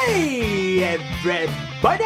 Hey everybody,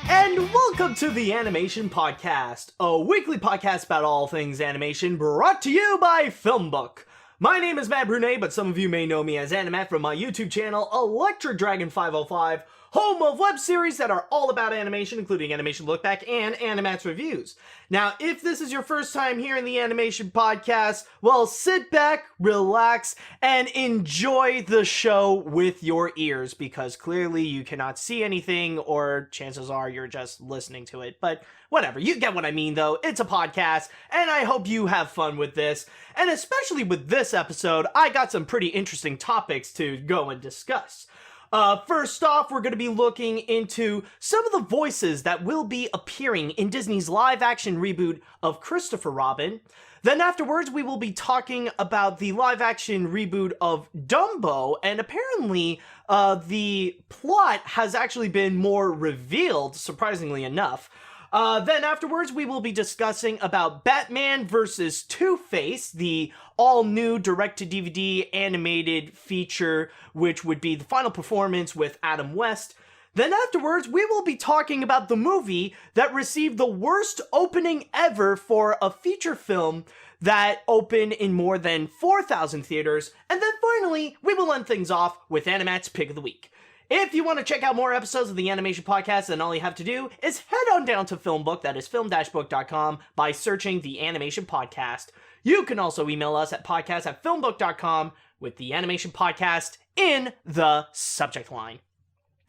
and welcome to the Animation Podcast, a weekly podcast about all things animation brought to you by FilmBook. My name is Matt Brunet, but some of you may know me as AniMat from my YouTube channel, Electric Dragon 505, home of web series that are all about animation, including Animation Look Back and AniMat's Reviews. Now, if this is your first time here in the Animation Podcast, well, sit back, relax, and enjoy the show with your ears, because clearly you cannot see anything, or chances are you're just listening to it. But whatever, you get what I mean, though. It's a podcast, and I hope you have fun with this. And especially with this episode, I got some pretty interesting topics to go and discuss. First off, we're going to be looking into some of the voices that will be appearing in Disney's live-action reboot of Christopher Robin. Then afterwards, we will be talking about the live-action reboot of Dumbo, and apparently, the plot has actually been more revealed, surprisingly enough. Then afterwards, we will be discussing about Batman vs. Two-Face, the all-new direct-to-DVD animated feature, which would be the final performance with Adam West. Then afterwards, we will be talking about the movie that received the worst opening ever for a feature film that opened in more than 4,000 theaters. And then finally, we will end things off with AniMat's Pick of the Week. If you want to check out more episodes of the Animation Podcast, then all you have to do is head on down to FilmBook, that is film-book.com, by searching the Animation Podcast. You can also email us at podcast@filmbook.com with the Animation Podcast in the subject line.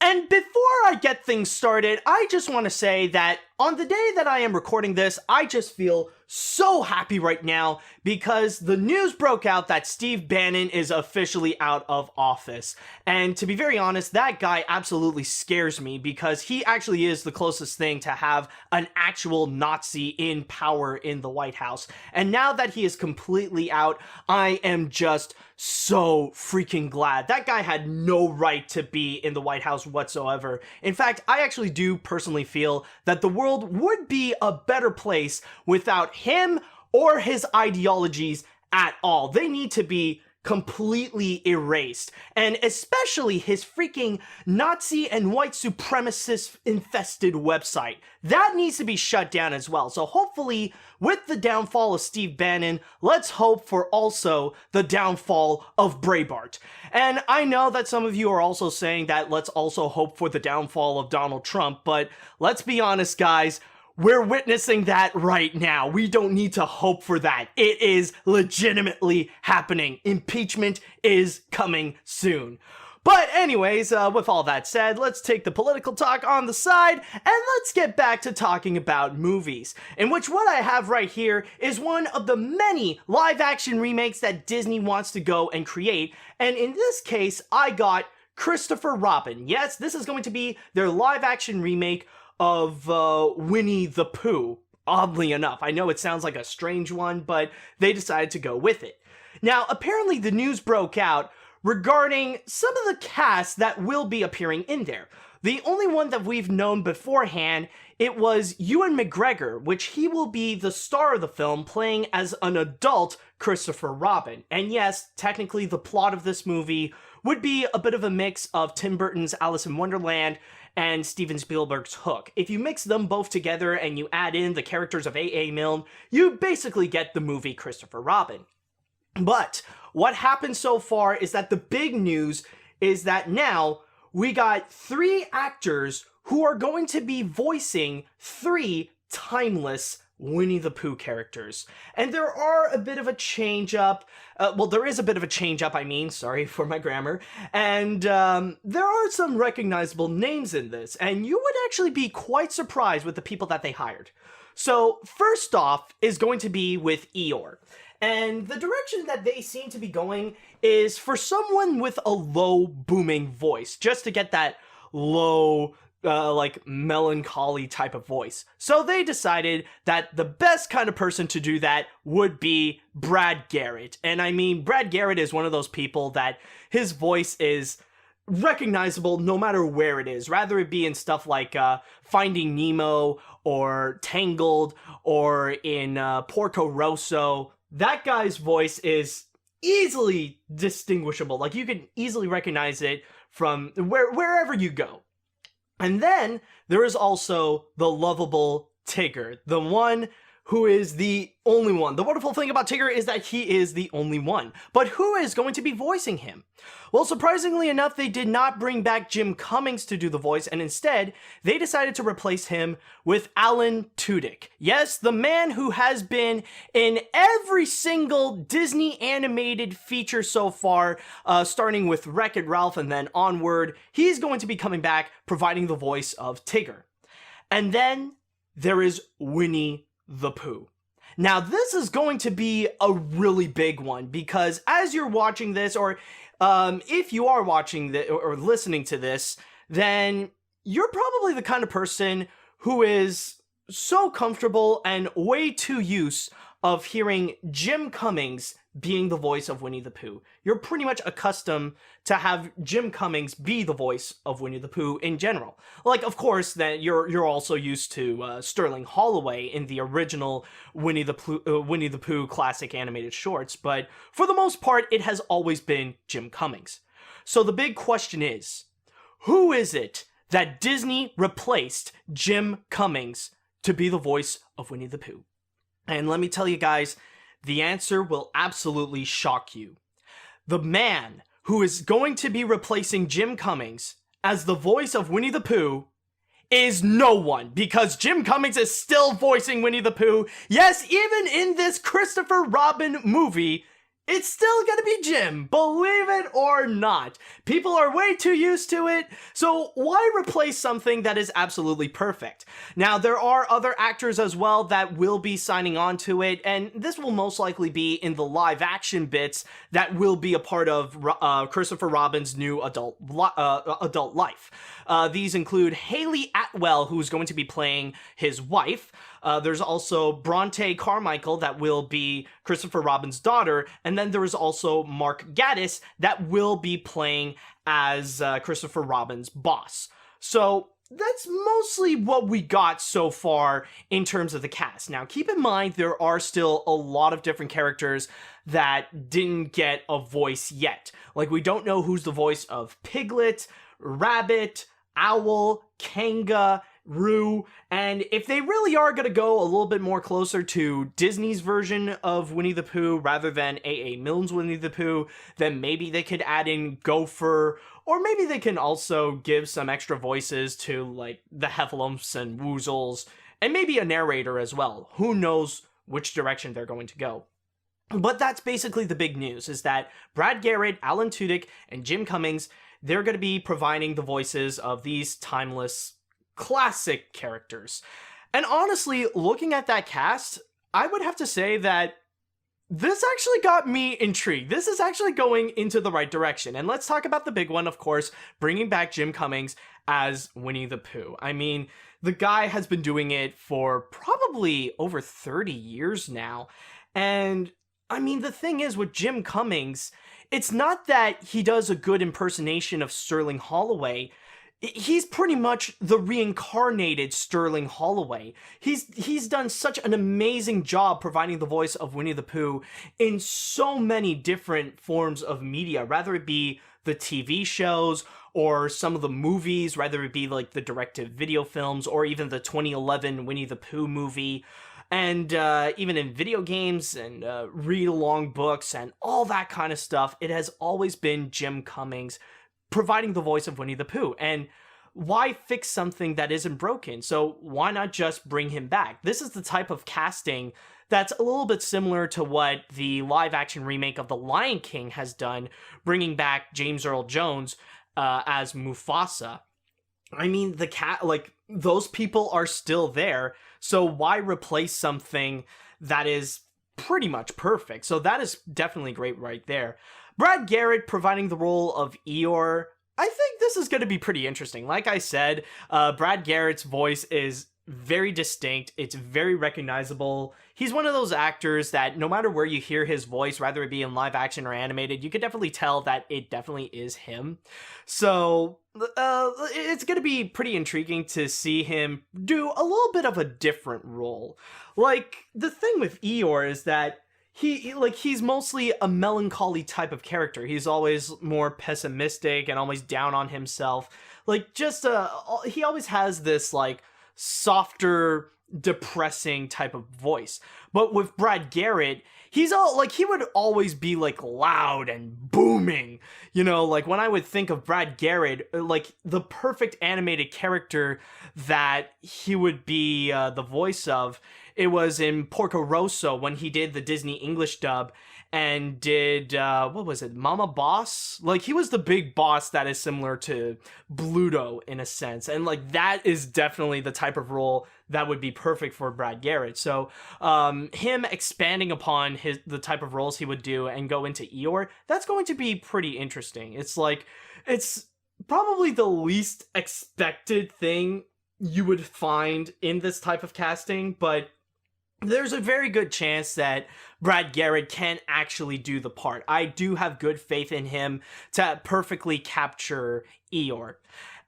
And before I get things started, I just want to say that on the day that I am recording this, I just feel so happy right now because the news broke out that Steve Bannon is officially out of office. And to be very honest, that guy absolutely scares me because he actually is the closest thing to have an actual Nazi in power in the White House. And now that he is completely out, I am just so freaking glad. That guy had no right to be in the White House whatsoever. In fact, I actually do personally feel that the world would be a better place without him or his ideologies at all. They need to be completely erased, and especially his freaking Nazi and white supremacist infested website. That needs to be shut down as well. So hopefully, with the downfall of Steve Bannon, let's hope for also the downfall of Breitbart. And I know that some of you are also saying that let's also hope for the downfall of Donald Trump, but let's be honest, guys, we're witnessing that right now. We don't need to hope for that. It is legitimately happening. Impeachment is coming soon. But anyways, with all that said, let's take the political talk on the side and let's get back to talking about movies. In which what I have right here is one of the many live-action remakes that Disney wants to go and create. And in this case, I got Christopher Robin. Yes, this is going to be their live-action remake of Winnie the Pooh, oddly enough. I know it sounds like a strange one, but they decided to go with it. Now, apparently the news broke out regarding some of the cast that will be appearing in there. The only one that we've known beforehand, it was Ewan McGregor, which he will be the star of the film, playing as an adult Christopher Robin. And yes, technically the plot of this movie would be a bit of a mix of Tim Burton's Alice in Wonderland and Steven Spielberg's Hook. If you mix them both together and you add in the characters of A.A. Milne, you basically get the movie Christopher Robin. But what happened so far is that the big news is that now we got 3 actors who are going to be voicing 3 timeless Winnie the Pooh characters. And there are a bit of a change up. There is a bit of a change up, sorry for my grammar. And there are some recognizable names in this, and you would actually be quite surprised with the people that they hired. So first off is going to be with Eeyore. And the direction that they seem to be going is for someone with a low booming voice, just to get that low like melancholy type of voice. So they decided that the best kind of person to do that would be Brad Garrett. And I mean, Brad Garrett is one of those people that his voice is recognizable no matter where it is, rather it be in stuff like Finding Nemo or Tangled or in Porco Rosso. That guy's voice is easily distinguishable. Like, you can easily recognize it from wherever you go. And then there is also the lovable Tigger, the one who is the only one. The wonderful thing about Tigger is that he is the only one. But who is going to be voicing him? Well, surprisingly enough, they did not bring back Jim Cummings to do the voice, and instead, they decided to replace him with Alan Tudyk. Yes, the man who has been in every single Disney animated feature so far, starting with Wreck-It Ralph and then onward. He's going to be coming back, providing the voice of Tigger. And then there is Winnie the Pooh. Now, this is going to be a really big one, because as you're watching this, or if you are watching this or listening to this, then you're probably the kind of person who is so comfortable and way too used of hearing Jim Cummings being the voice of Winnie the Pooh. You're pretty much accustomed to have Jim Cummings be the voice of Winnie the Pooh in general. Like, of course, that you're also used to Sterling Holloway in the original Winnie the Pooh classic animated shorts, but for the most part, it has always been Jim Cummings. So the big question is, who is it that Disney replaced Jim Cummings to be the voice of Winnie the Pooh? And let me tell you guys, the answer will absolutely shock you. The man who is going to be replacing Jim Cummings as the voice of Winnie the Pooh is no one, because Jim Cummings is still voicing Winnie the Pooh. Yes, even in this Christopher Robin movie, it's still gonna be Jim, believe it or not. People are way too used to it, so why replace something that is absolutely perfect? Now, there are other actors as well that will be signing on to it, and this will most likely be in the live action bits that will be a part of Christopher Robin's new adult life. These include Haley Atwell, who's going to be playing his wife. There's also Bronte Carmichael, that will be Christopher Robin's daughter, and then there is also Mark Gatiss that will be playing as Christopher Robin's boss. So that's mostly what we got so far in terms of the cast. Now, keep in mind, there are still a lot of different characters that didn't get a voice yet. Like, we don't know who's the voice of Piglet, Rabbit, Owl, Kanga, Roo, and if they really are going to go a little bit more closer to Disney's version of Winnie the Pooh rather than A.A. Milne's Winnie the Pooh, then maybe they could add in Gopher, or maybe they can also give some extra voices to, like, the Heffalumps and Woozles, and maybe a narrator as well. Who knows which direction they're going to go. But that's basically the big news, is that Brad Garrett, Alan Tudyk, and Jim Cummings, they're going to be providing the voices of these timeless classic characters. And honestly, looking at that cast, I would have to say that this actually got me intrigued. This is actually going into the right direction. And let's talk about the big one, of course, bringing back Jim Cummings as Winnie the Pooh. I mean, the guy has been doing it for probably over 30 years now. And I mean, the thing is with Jim Cummings, it's not that he does a good impersonation of Sterling Holloway. He's pretty much the reincarnated Sterling Holloway. He's done such an amazing job providing the voice of Winnie the Pooh in so many different forms of media, rather it be the TV shows or some of the movies, rather it be like the direct-to-video films or even the 2011 Winnie the Pooh movie. And even in video games and read-along books and all that kind of stuff, it has always been Jim Cummings providing the voice of Winnie the Pooh. And why fix something that isn't broken? So why not just bring him back? This is the type of casting that's a little bit similar to what the live-action remake of The Lion King has done, bringing back James Earl Jones as Mufasa. I mean, those people are still there, so why replace something that is pretty much perfect? So that is definitely great right there. Brad Garrett providing the role of Eeyore, I think this is going to be pretty interesting. Like I said, Brad Garrett's voice is very distinct. It's very recognizable. He's one of those actors that no matter where you hear his voice, whether it be in live action or animated, you could definitely tell that it definitely is him. So it's going to be pretty intriguing to see him do a little bit of a different role. Like, the thing with Eeyore is that he's mostly a melancholy type of character. He's always more pessimistic and always down on himself. Like, just he always has this like softer, depressing type of voice. But with Brad Garrett, he's all like, he would always be like loud and booming. You know, like when I would think of Brad Garrett, like the perfect animated character that he would be the voice of, it was in Porco Rosso when he did the Disney English dub and did, what was it, Mama Boss? Like, he was the big boss that is similar to Bluto in a sense. And, like, that is definitely the type of role that would be perfect for Brad Garrett. So, him expanding upon the type of roles he would do and go into Eeyore, that's going to be pretty interesting. It's like, it's probably the least expected thing you would find in this type of casting, but there's a very good chance that Brad Garrett can actually do the part. I do have good faith in him to perfectly capture Eeyore.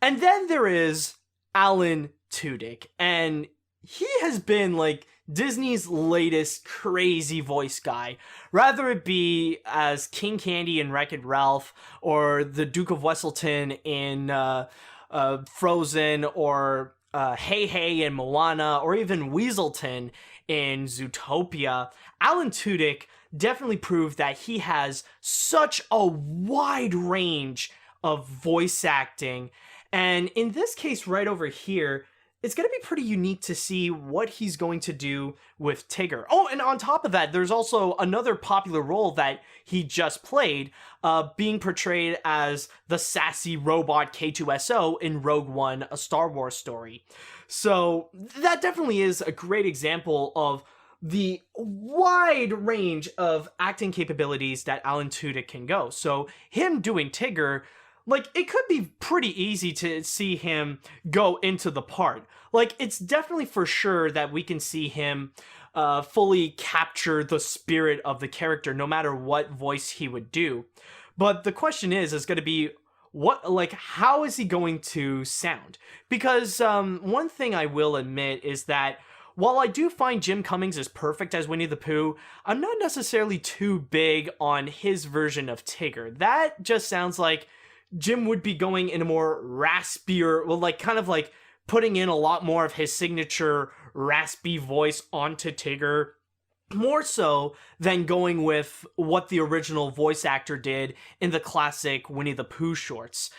And then there is Alan Tudyk, and he has been like Disney's latest crazy voice guy. Rather it be as King Candy in Wreck-It Ralph, or the Duke of Weselton in Frozen, or Hey Hey in Moana, or even Weaselton in Zootopia, Alan Tudyk definitely proved that he has such a wide range of voice acting. And in this case right over here, it's going to be pretty unique to see what he's going to do with Tigger. Oh, and on top of that, there's also another popular role that he just played, being portrayed as the sassy robot K2SO in Rogue One, A Star Wars Story. So that definitely is a great example of the wide range of acting capabilities that Alan Tudyk can go. So him doing Tigger, like, it could be pretty easy to see him go into the part. Like, it's definitely for sure that we can see him fully capture the spirit of the character, no matter what voice he would do. But the question is going to be, how is he going to sound? Because one thing I will admit is that while I do find Jim Cummings is perfect as Winnie the Pooh, I'm not necessarily too big on his version of Tigger. That just sounds like Jim would be going in a more raspier, well, like, kind of like putting in a lot more of his signature raspy voice onto Tigger, more so than going with what the original voice actor did in the classic Winnie the Pooh shorts.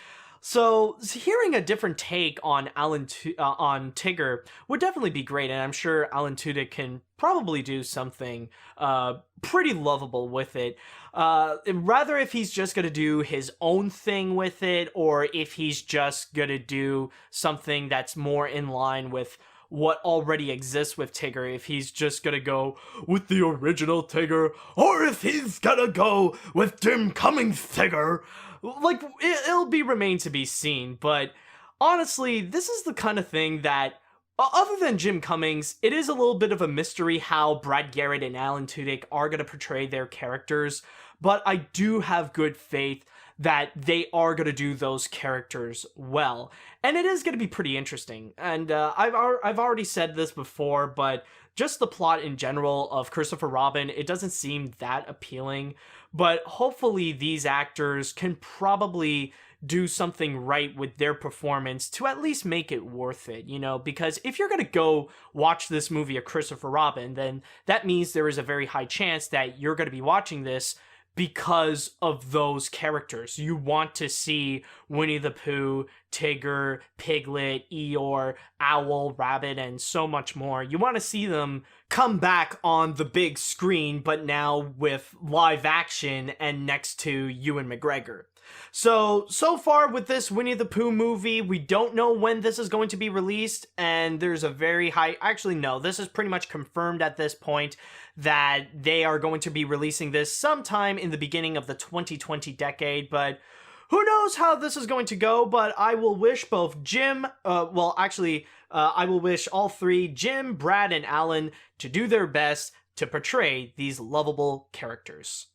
So hearing a different take on on Tigger would definitely be great, and I'm sure Alan Tudyk can probably do something pretty lovable with it. Rather if he's just gonna do his own thing with it, or if he's just gonna do something that's more in line with what already exists with Tigger, if he's just gonna go with the original Tigger, or if he's gonna go with Jim Cummings Tigger. Like, it'll remain to be seen, but honestly, this is the kind of thing that, other than Jim Cummings, it is a little bit of a mystery how Brad Garrett and Alan Tudyk are going to portray their characters, but I do have good faith that they are going to do those characters well, and it is going to be pretty interesting. And I've already said this before, but just the plot in general of Christopher Robin, it doesn't seem that appealing, but hopefully these actors can probably do something right with their performance to at least make it worth it, you know, because if you're going to go watch this movie of Christopher Robin, then that means there is a very high chance that you're going to be watching this because of those characters. You want to see Winnie the Pooh, Tigger, Piglet, Eeyore, Owl, Rabbit, and so much more. You want to see them come back on the big screen, but now with live action and next to Ewan McGregor. So far with this Winnie the Pooh movie, we don't know when this is going to be released, and there's a very high... Actually, no, this is pretty much confirmed at this point that they are going to be releasing this sometime in the beginning of the 2020 decade, but who knows how this is going to go. But I will wish both Jim... I will wish all three, Jim, Brad, and Alan, to do their best to portray these lovable characters.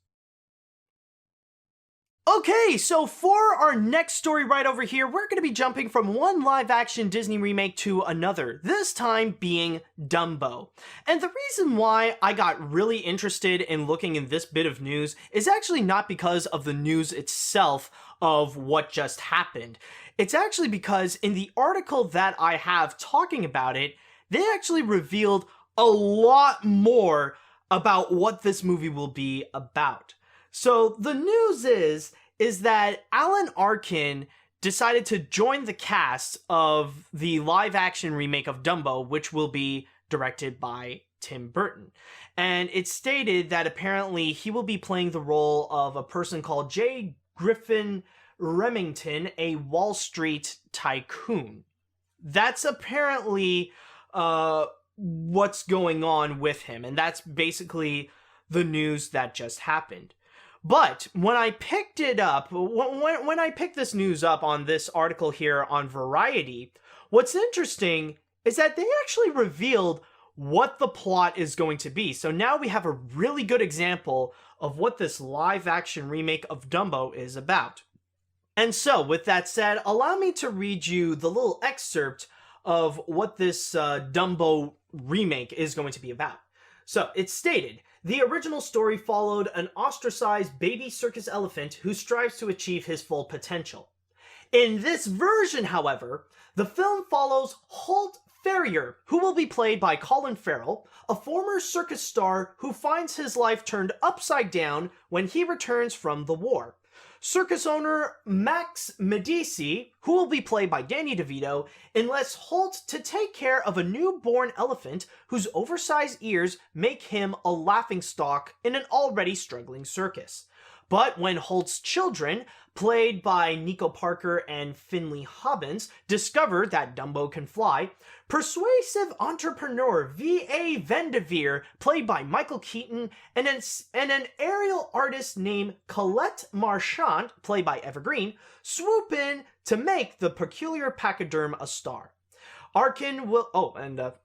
Okay, so for our next story right over here, we're going to be jumping from one live-action Disney remake to another, this time being Dumbo. And the reason why I got really interested in looking in this bit of news is actually not because of the news itself of what just happened. It's actually because in the article that I have talking about it, they actually revealed a lot more about what this movie will be about. So the news is that Alan Arkin decided to join the cast of the live-action remake of Dumbo, which will be directed by Tim Burton. And it's stated that apparently he will be playing the role of a person called J. Griffin Remington, a Wall Street tycoon. That's apparently what's going on with him, and that's basically the news that just happened. But when I picked it up, when I picked this news up on this article here on Variety, what's interesting is that they actually revealed what the plot is going to be. So now we have a really good example of what this live-action remake of Dumbo is about. And so, with that said, allow me to read you the little excerpt of what this Dumbo remake is going to be about. So, it's stated, the original story followed an ostracized baby circus elephant who strives to achieve his full potential. In this version, however, the film follows Holt Ferrier, who will be played by Colin Farrell, a former circus star who finds his life turned upside down when he returns from the war. Circus owner Max Medici, who will be played by Danny DeVito, enlists Holt to take care of a newborn elephant whose oversized ears make him a laughingstock in an already struggling circus. But when Holt's children, played by Nico Parker and Finley Hobbins, discover that Dumbo can fly, persuasive entrepreneur V.A. Vanderveer, played by Michael Keaton, and an aerial artist named Colette Marchand, played by Evergreen, swoop in to make the peculiar pachyderm a star. Arkin will...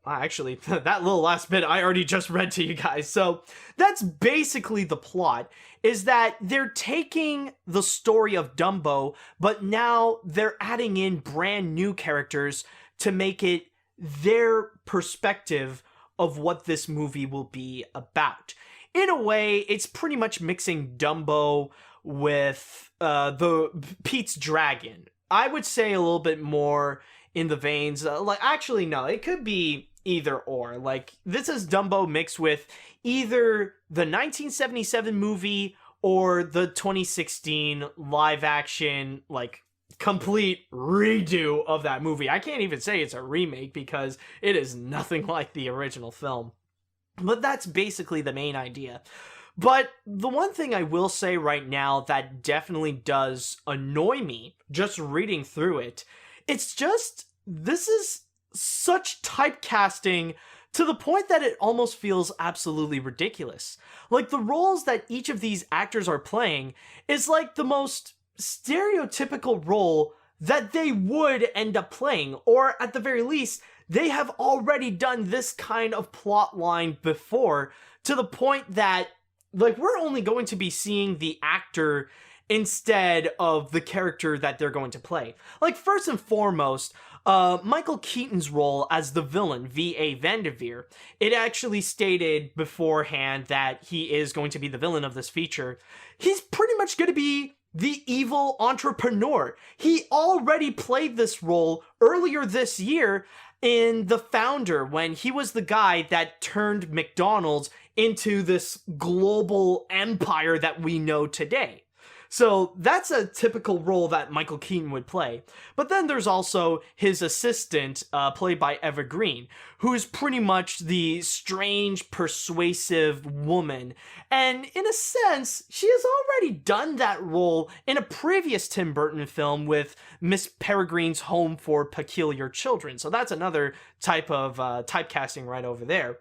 actually, that little last bit I already just read to you guys. So that's basically the plot, is that they're taking the story of Dumbo, but now they're adding in brand new characters to make it their perspective of what this movie will be about. In a way, it's pretty much mixing Dumbo with the Pete's Dragon. I would say a little bit more in the veins, actually no, it could be either or. Like, this is Dumbo mixed with either the 1977 movie or the 2016 live action, complete redo of that movie. I can't even say it's a remake because it is nothing like the original film. But that's basically the main idea. But the one thing I will say right now that definitely does annoy me just reading through it, it's just, this is such typecasting to the point that it almost feels absolutely ridiculous. Like, the roles that each of these actors are playing is like the most stereotypical role that they would end up playing, or at the very least, they have already done this kind of plot line before, to the point that, we're only going to be seeing the actor instead of the character that they're going to play. First and foremost, Michael Keaton's role as the villain, V.A. Vanderveer, it actually stated beforehand that he is going to be the villain of this feature. He's pretty much going to be the evil entrepreneur. He already played this role earlier this year in The Founder, when he was the guy that turned McDonald's into this global empire that we know today. So that's a typical role that Michael Keaton would play. But then there's also his assistant, played by Eva Green, who is pretty much the strange, persuasive woman. And in a sense, she has already done that role in a previous Tim Burton film with Miss Peregrine's Home for Peculiar Children. So that's another type of typecasting right over there.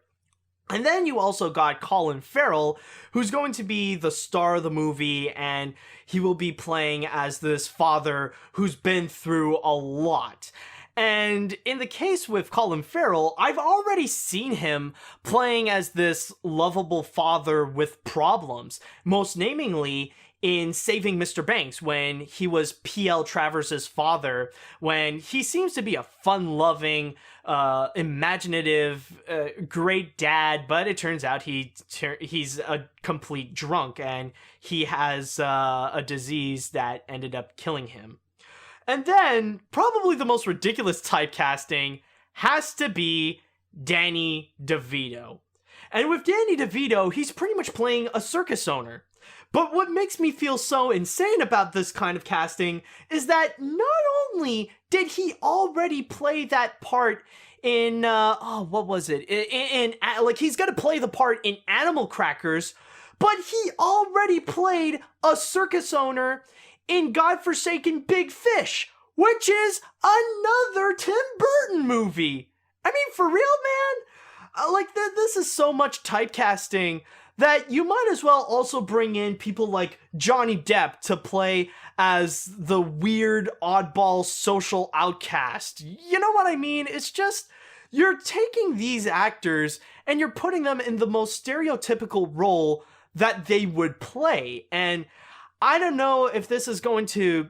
And then you also got Colin Farrell, who's going to be the star of the movie, and he will be playing as this father who's been through a lot. And in the case with Colin Farrell, I've already seen him playing as this lovable father with problems, most namely in Saving Mr. Banks when he was P.L. Travers' father, when he seems to be a fun-loving, imaginative, great dad, but it turns out he's a complete drunk and he has a disease that ended up killing him. And then, probably the most ridiculous typecasting has to be Danny DeVito. And with Danny DeVito, he's pretty much playing a circus owner. But what makes me feel so insane about this kind of casting is that not only did he already play that part in, what was it? Like, he's gonna play the part in Animal Crackers, but he already played a circus owner in Godforsaken Big Fish, which is another Tim Burton movie. I mean, for real, man? This is so much typecasting that you might as well also bring in people like Johnny Depp to play as the weird, oddball, social outcast. You know what I mean? It's just, you're taking these actors and you're putting them in the most stereotypical role that they would play. And I don't know if this is going to,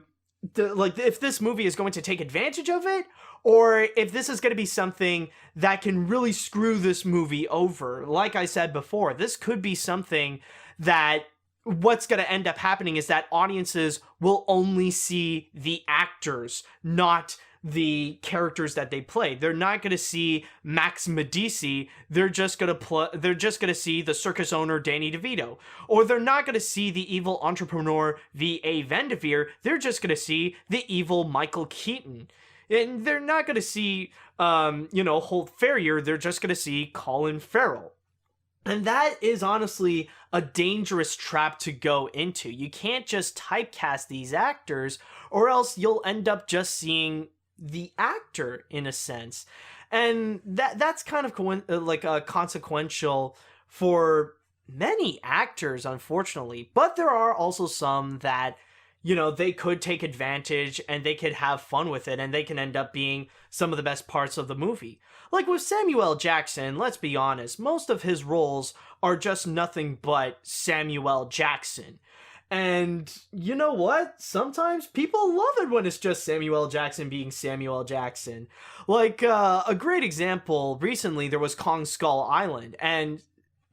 if this movie is going to take advantage of it, or if this is going to be something that can really screw this movie over. Like I said before, this could be something that what's going to end up happening is that audiences will only see the actors, not the characters that they play. They're not going to see Max Medici. They're just going to see the circus owner Danny DeVito. Or they're not going to see the evil entrepreneur V.A. Vanderveer. They're just going to see the evil Michael Keaton. And they're not going to see, Holt Ferrier. They're just going to see Colin Farrell. And that is honestly a dangerous trap to go into. You can't just typecast these actors, or else you'll end up just seeing the actor in a sense. And that's kind of consequential for many actors, unfortunately. But there are also some that, they could take advantage and they could have fun with it and they can end up being some of the best parts of the movie. Like with Samuel L. Jackson, let's be honest, most of his roles are just nothing but Samuel L. Jackson. And you know what? Sometimes people love it when it's just Samuel L. Jackson being Samuel L. Jackson. Like, a great example, recently there was Kong Skull Island, and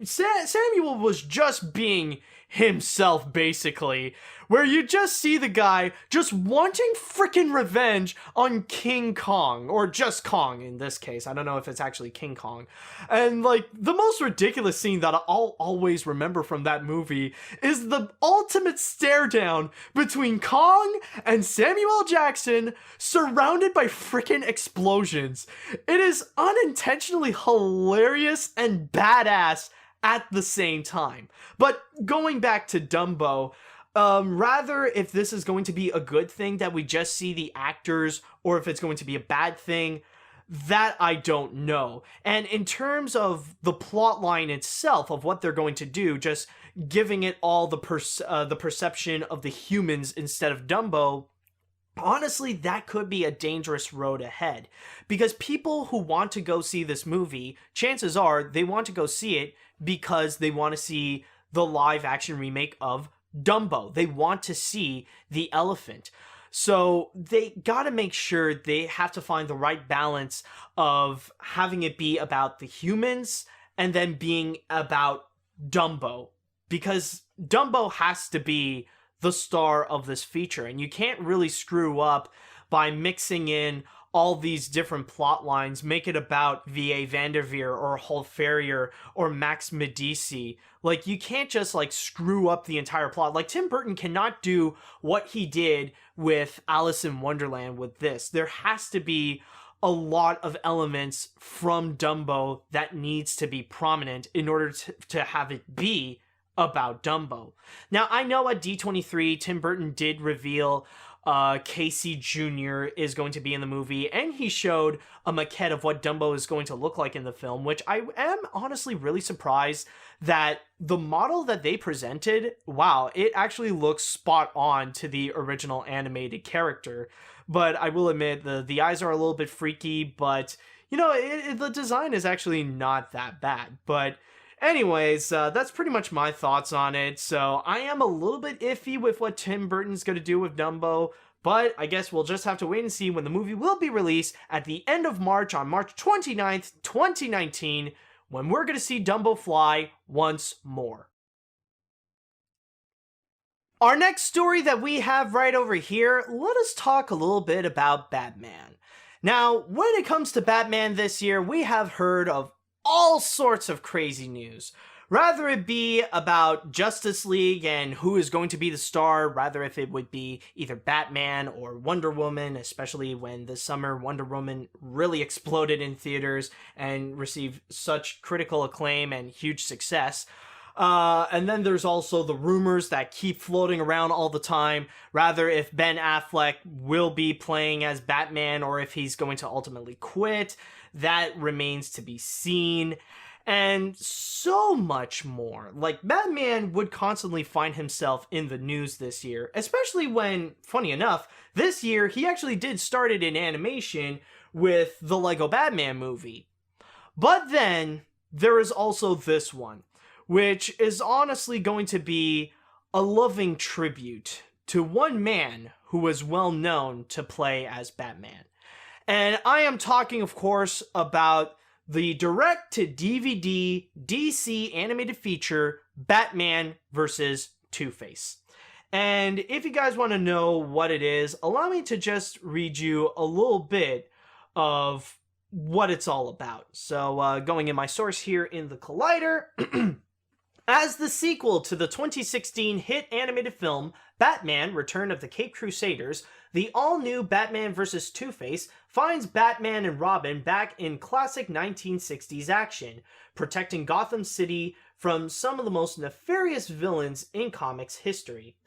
Samuel was just being himself, basically, where you just see the guy just wanting freaking revenge on King Kong, or just Kong in this case. I don't know if it's actually King Kong. And like, the most ridiculous scene that I'll always remember from that movie is the ultimate stare down between Kong and Samuel L. Jackson, surrounded by freaking explosions. It is unintentionally hilarious and badass at the same time. But going back to Dumbo, rather if this is going to be a good thing that we just see the actors, or if it's going to be a bad thing, that I don't know. And in terms of the plot line itself, of what they're going to do, just giving it all the perception of the humans instead of Dumbo, honestly, that could be a dangerous road ahead. Because people who want to go see this movie, chances are they want to go see it because they want to see the live action remake of Dumbo. They want to see the elephant. So they gotta make sure they have to find the right balance of having it be about the humans and then being about Dumbo. Because Dumbo has to be the star of this feature, and you can't really screw up by mixing in all these different plot lines, make it about V.A. Vanderveer or Holt Ferrier or Max Medici. Like, you can't just, screw up the entire plot. Like, Tim Burton cannot do what he did with Alice in Wonderland with this. There has to be a lot of elements from Dumbo that needs to be prominent in order to have it be about Dumbo. Now, I know at D23, Tim Burton did reveal Casey Jr. is going to be in the movie, and he showed a maquette of what Dumbo is going to look like in the film, which I am honestly really surprised that the model that they presented, wow, it actually looks spot on to the original animated character. But I will admit, the eyes are a little bit freaky, but, the design is actually not that bad. But Anyways, that's pretty much my thoughts on it. So I am a little bit iffy with what Tim Burton's going to do with Dumbo, but I guess we'll just have to wait and see when the movie will be released at the end of March on March 29th, 2019, when we're going to see Dumbo fly once more. Our next story that we have right over here, let us talk a little bit about Batman. Now, when it comes to Batman this year, we have heard of all sorts of crazy news. Rather it be about Justice League and who is going to be the star, rather if it would be either Batman or Wonder Woman, especially when this summer Wonder Woman really exploded in theaters and received such critical acclaim and huge success. And then there's also the rumors that keep floating around all the time, rather if Ben Affleck will be playing as Batman or if he's going to ultimately quit. That remains to be seen. And so much more. Like, Batman would constantly find himself in the news this year, especially when, funny enough, this year he actually did start it in animation with the Lego Batman movie. But then, there is also this one, which is honestly going to be a loving tribute to one man who was well known to play as Batman. And I am talking, of course, about the direct-to-DVD DC animated feature, Batman vs. Two-Face. And if you guys want to know what it is, allow me to just read you a little bit of what it's all about. So, going in my source here in the Collider, as the sequel to the 2016 hit animated film, Batman: Return of the Caped Crusaders, the all-new Batman vs. Two-Face finds Batman and Robin back in classic 1960s action, protecting Gotham City from some of the most nefarious villains in comics history.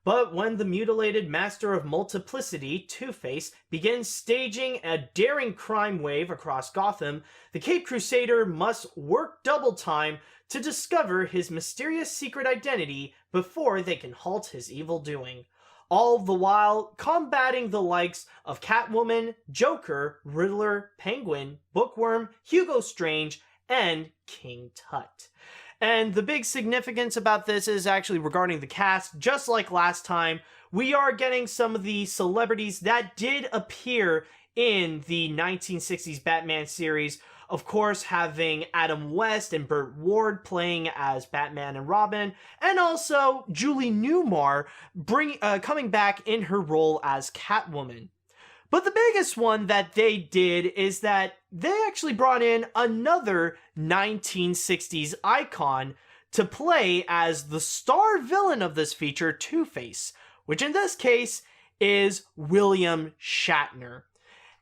But when the mutilated master of multiplicity, Two-Face, begins staging a daring crime wave across Gotham, the Caped Crusader must work double time to discover his mysterious secret identity before they can halt his evil doing. All the while combating the likes of Catwoman, Joker, Riddler, Penguin, Bookworm, Hugo Strange, and King Tut. And the big significance about this is actually regarding the cast. Just like last time, we are getting some of the celebrities that did appear in the 1960s Batman series. Of course, having Adam West and Burt Ward playing as Batman and Robin, and also Julie Newmar coming back in her role as Catwoman. But the biggest one that they did is that they actually brought in another 1960s icon to play as the star villain of this feature, Two-Face, which in this case is William Shatner.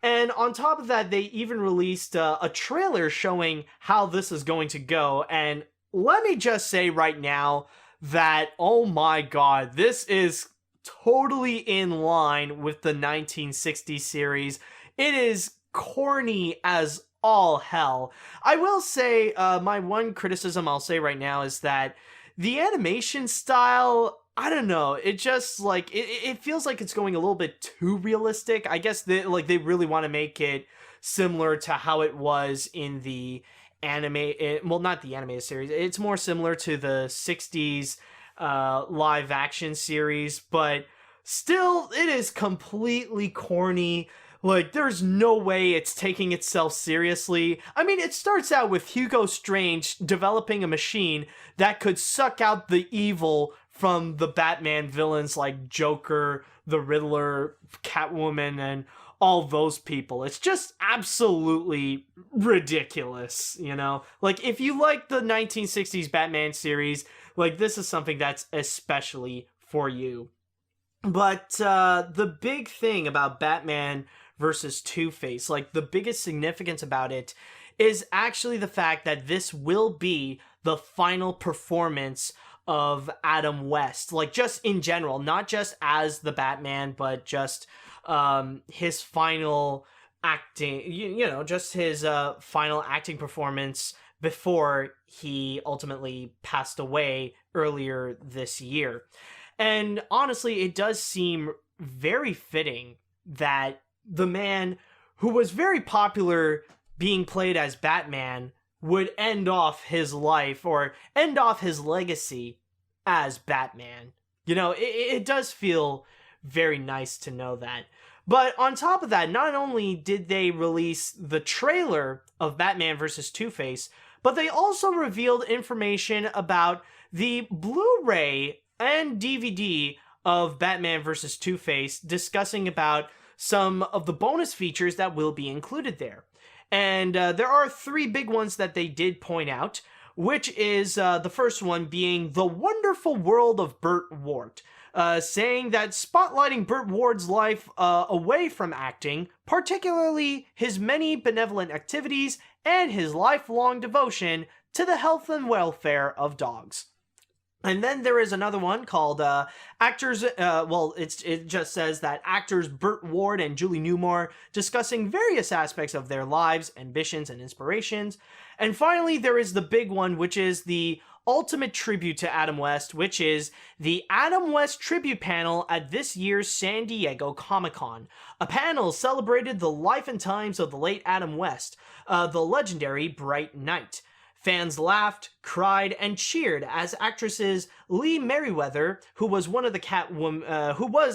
And on top of that, they even released a trailer showing how this is going to go. And let me just say right now that, oh my god, this is totally in line with the 1960s series. It is corny as all hell. I will say, my one criticism I'll say right now is that the animation style, I don't know, it just, like, it feels like it's going a little bit too realistic. I guess they really want to make it similar to how it was in the well, not the animated series. It's more similar to the 60s live action series, but still, it is completely corny. Like, there's no way it's taking itself seriously. I mean, it starts out with Hugo Strange developing a machine that could suck out the evil from the Batman villains like Joker, the Riddler, Catwoman, and all those people. It's just absolutely ridiculous, you know? Like, if you like the 1960s Batman series, like, this is something that's especially for you. But the big thing about Batman versus Two-Face, like, the biggest significance about it is actually the fact that this will be the final performance of Adam West, like, just in general, not just as the Batman, but just his final acting, you know, just his final acting performance before he ultimately passed away earlier this year. And honestly, it does seem very fitting that the man who was very popular being played as Batman would end off his life or end off his legacy as Batman. You know, it does feel very nice to know that. But on top of that, not only did they release the trailer of Batman vs. Two-Face, but they also revealed information about the Blu-ray and DVD of Batman vs. Two-Face, discussing about some of the bonus features that will be included there. And there are 3 big ones that they did point out, which is the first one being the wonderful world of Burt Ward, saying that spotlighting Burt Ward's life away from acting, particularly his many benevolent activities and his lifelong devotion to the health and welfare of dogs. And then there is another one called actors, it just says that actors Burt Ward and Julie Newmar discussing various aspects of their lives, ambitions, and inspirations. And finally, there is the big one, which is the ultimate tribute to Adam West, which is the Adam West tribute panel at this year's San Diego Comic-Con. A panel celebrated the life and times of the late Adam West, the legendary Bright Knight. Fans laughed, cried, and cheered as actresses Lee Merriweather, who was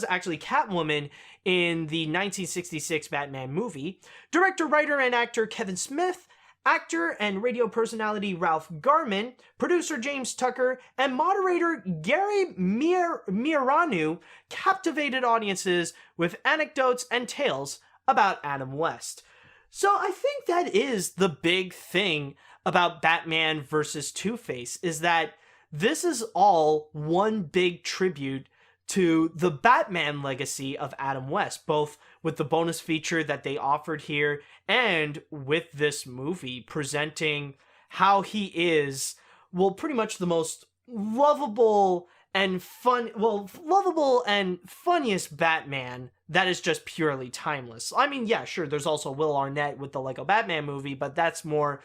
actually Catwoman in the 1966 Batman movie, director, writer, and actor Kevin Smith, actor and radio personality Ralph Garman, producer James Tucker, and moderator Gary Miaranu captivated audiences with anecdotes and tales about Adam West. So I think that is the big thing about Batman vs. Two-Face, is that this is all one big tribute to the Batman legacy of Adam West, both with the bonus feature that they offered here and with this movie presenting how he is, well, pretty much the most lovable and funniest Batman that is just purely timeless. I mean, yeah, sure, there's also Will Arnett with the Lego Batman movie, but that's more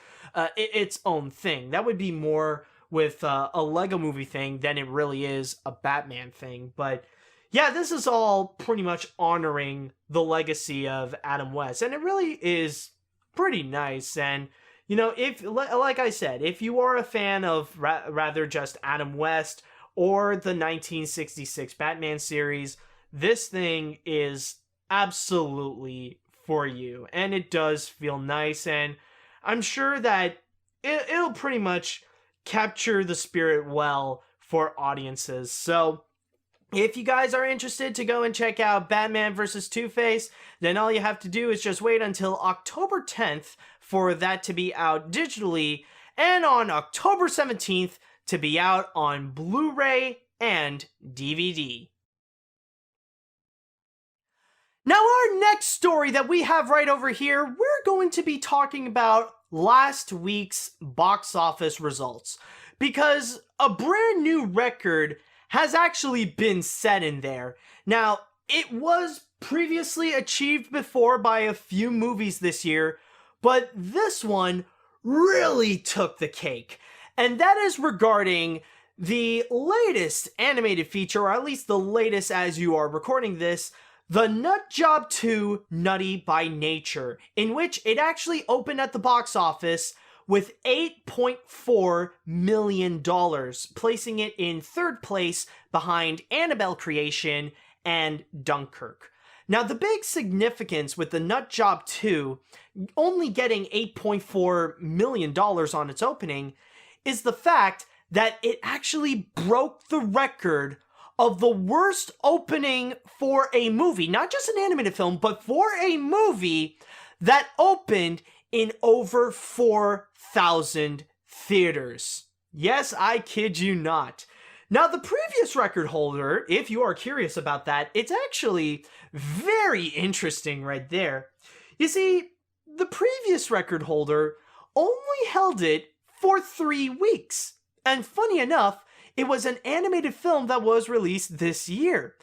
its own thing. That would be more with a Lego movie thing than it really is a Batman thing. But yeah, this is all pretty much honoring the legacy of Adam West, and it really is pretty nice. And you know, if, like I said, if you are a fan of rather just Adam West or the 1966 Batman series, this thing is absolutely for you, and it does feel nice, and I'm sure that it'll pretty much capture the spirit well for audiences. So if you guys are interested to go and check out Batman vs. Two-Face, then all you have to do is just wait until October 10th for that to be out digitally, and on October 17th to be out on Blu-ray and DVD. Now, our next story that we have right over here, we're going to be talking about last week's box office results, because a brand new record has actually been set in there. Now, it was previously achieved before by a few movies this year, but this one really took the cake. And that is regarding the latest animated feature, or at least the latest as you are recording this, The Nut Job 2 Nutty By Nature, in which it actually opened at the box office with $8.4 million, placing it in third place behind Annabelle Creation and Dunkirk. Now, the big significance with The Nut Job 2 only getting $8.4 million on its opening is the fact that it actually broke the record of the worst opening for a movie, not just an animated film, but for a movie that opened in over 4,000 theaters. Yes, I kid you not. Now, the previous record holder, if you are curious about that, it's actually very interesting right there. You see, the previous record holder only held it for 3 weeks. And funny enough, it was an animated film that was released this year.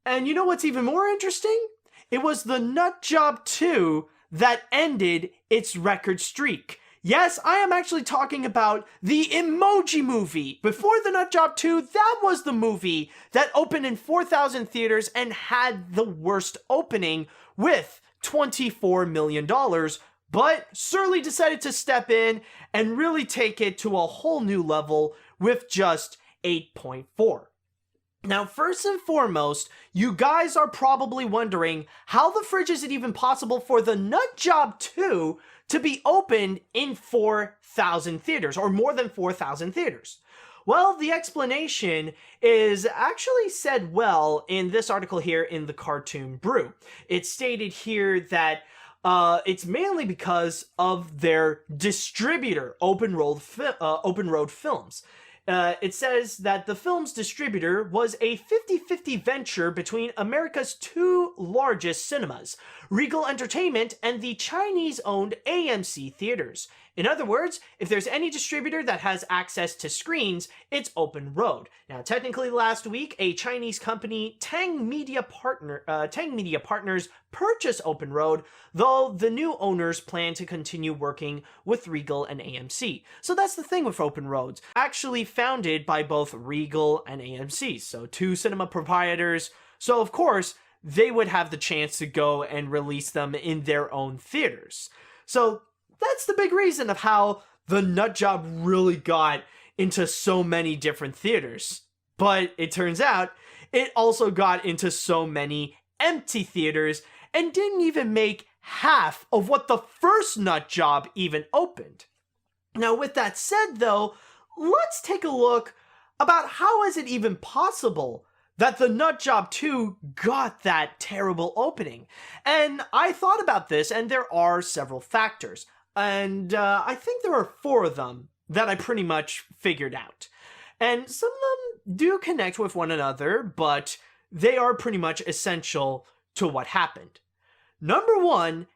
And you know what's even more interesting? It was The Nut Job 2 that ended its record streak. Yes, I am actually talking about the Emoji Movie. Before The Nut Job 2, that was the movie that opened in 4,000 theaters and had the worst opening with $24 million, but Surly decided to step in and really take it to a whole new level with just 8.4. Now, first and foremost, you guys are probably wondering, how the fridge is it even possible for the Nut Job 2 to be opened in 4,000 theaters, or more than 4,000 theaters? Well, the explanation is actually said well in this article here in the Cartoon Brew. It's stated here that it's mainly because of their distributor, Open Road Films. It says that the film's distributor was a 50-50 venture between America's two largest cinemas, Regal Entertainment and the Chinese-owned AMC theaters. In other words, if there's any distributor that has access to screens, it's Open Road. Now, technically last week, a Chinese company, Tang Media Partners, purchased Open Road, though the new owners plan to continue working with Regal and AMC. So that's the thing with Open Roads. Actually founded by both Regal and AMC, so two cinema proprietors. So of course, they would have the chance to go and release them in their own theaters. So that's the big reason of how the Nut Job really got into so many different theaters. But it turns out, it also got into so many empty theaters and didn't even make half of what the first Nut Job even opened. Now, with that said, though, let's take a look about how is it even possible that the Nut Job 2 got that terrible opening. And I thought about this, and there are several factors. And I think there are 4 of them that I pretty much figured out. And some of them do connect with one another, but they are pretty much essential to what happened. Number 1,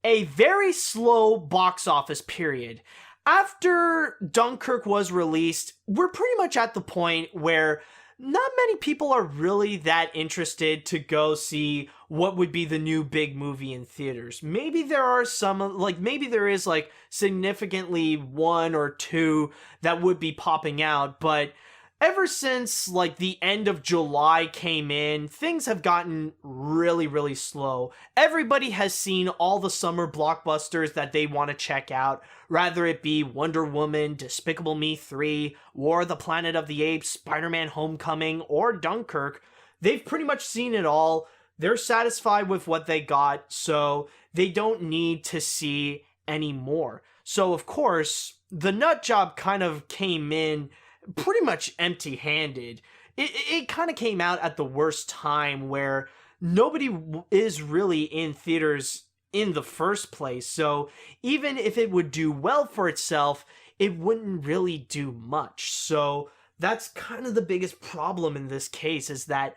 a very slow box office period. After Dunkirk was released, we're pretty much at the point where not many people are really that interested to go see what would be the new big movie in theaters. Maybe there are some, maybe there is significantly 1 or 2 that would be popping out, but ever since the end of July came in, things have gotten really, really slow. Everybody has seen all the summer blockbusters that they want to check out, rather it be Wonder Woman, Despicable Me 3, War of the Planet of the Apes, Spider-Man Homecoming, or Dunkirk. They've pretty much seen it all. They're satisfied with what they got, so they don't need to see any more. So, of course, the Nut Job kind of came in pretty much empty-handed. It kind of came out at the worst time where nobody is really in theaters in the first place, so even if it would do well for itself, it wouldn't really do much. So that's kind of the biggest problem in this case, is that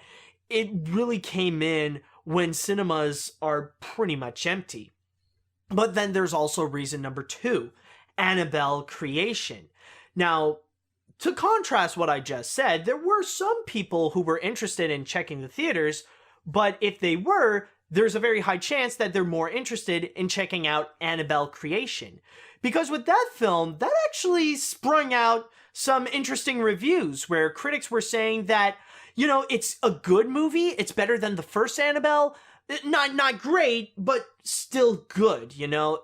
it really came in when cinemas are pretty much empty. But then there's also reason number 2, Annabelle creation. Now, to contrast what I just said, there were some people who were interested in checking the theaters, but if they were, there's a very high chance that they're more interested in checking out Annabelle creation. Because with that film, that actually sprung out some interesting reviews where critics were saying that, it's a good movie, it's better than the first Annabelle. Not great, but still good,